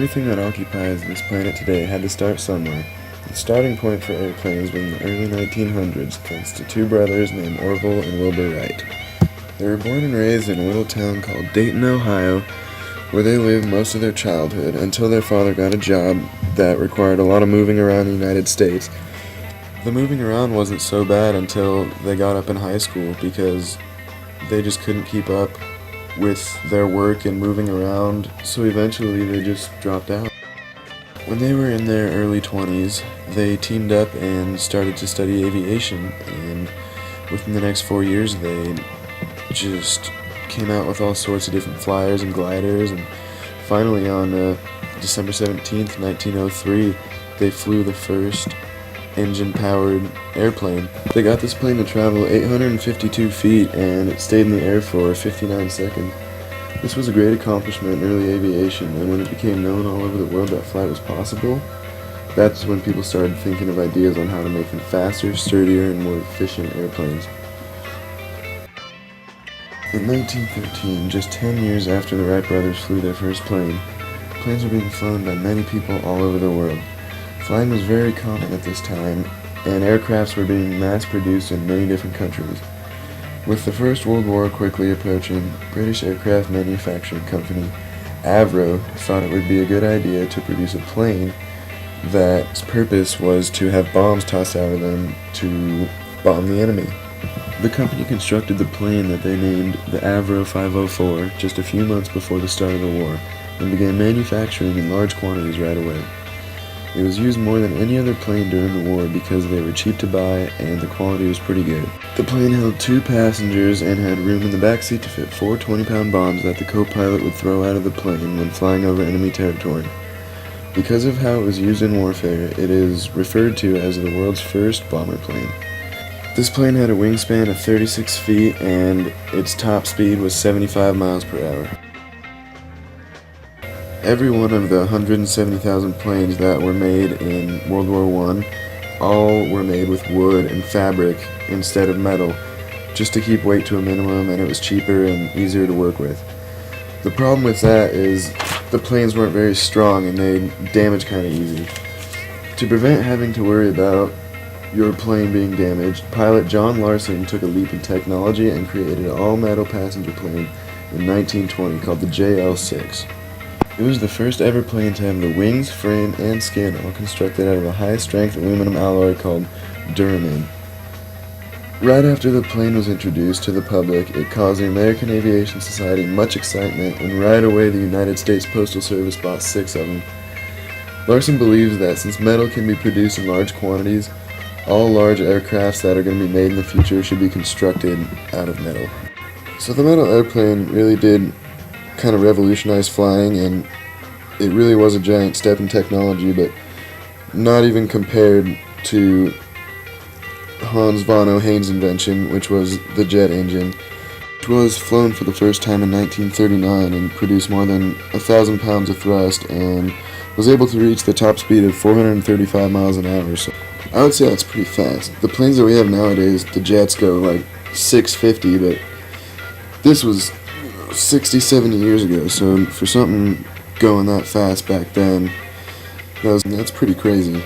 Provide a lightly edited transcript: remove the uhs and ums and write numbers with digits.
Everything that occupies this planet today had to start somewhere. The starting point for airplanes was in the early 1900s, thanks to two brothers named Orville and Wilbur Wright. They were born and raised in a little town called Dayton, Ohio, where they lived most of their childhood until their father got a job that required a lot of moving around the United States. The moving around wasn't so bad until they got up in high school because they just couldn't keep up with their work and moving around, so eventually they just dropped out. When they were in their early 20s, they teamed up and started to study aviation, and within the next 4 years they just came out with all sorts of different flyers and gliders, and finally on December 17th, 1903, they flew the first engine-powered airplane. They got this plane to travel 852 feet, and it stayed in the air for 59 seconds. This was a great accomplishment in early aviation, and when it became known all over the world that flight was possible, that's when people started thinking of ideas on how to make them faster, sturdier, and more efficient airplanes. In 1913, just 10 years after the Wright brothers flew their first plane, planes were being flown by many people all over the world. Flying was very common at this time, and aircrafts were being mass-produced in many different countries. With the First World War quickly approaching, British aircraft manufacturing company Avro thought it would be a good idea to produce a plane that's purpose was to have bombs tossed out of them to bomb the enemy. The company constructed the plane that they named the Avro 504 just a few months before the start of the war, and began manufacturing in large quantities right away. It was used more than any other plane during the war because they were cheap to buy and the quality was pretty good. The plane held 2 passengers and had room in the back seat to fit 4 20-pound bombs that the co-pilot would throw out of the plane when flying over enemy territory. Because of how it was used in warfare, it is referred to as the world's first bomber plane. This plane had a wingspan of 36 feet and its top speed was 75 miles per hour. Every one of the 170,000 planes that were made in World War I, all were made with wood and fabric instead of metal, just to keep weight to a minimum, and it was cheaper and easier to work with. The problem with that is the planes weren't very strong and they damaged kind of easy. To prevent having to worry about your plane being damaged, pilot John Larson took a leap in technology and created an all-metal passenger plane in 1920 called the JL-6. It was the first ever plane to have the wings, frame, and skin all constructed out of a high-strength aluminum alloy called duramin. Right after the plane was introduced to the public, it caused the American Aviation Society much excitement, and right away the United States Postal Service bought 6 of them. Larson believes that since metal can be produced in large quantities, all large aircrafts that are going to be made in the future should be constructed out of metal. So the metal airplane really did kind of revolutionized flying, and it really was a giant step in technology, but not even compared to Hans von Ohain's invention, which was the jet engine, which was flown for the first time in 1939 and produced more than 1,000 pounds of thrust and was able to reach the top speed of 435 miles an hour. So I would say that's pretty fast. The planes that we have nowadays, the jets go like 650, but this was 60, 70 years ago, so for something going that fast back then, that's pretty crazy.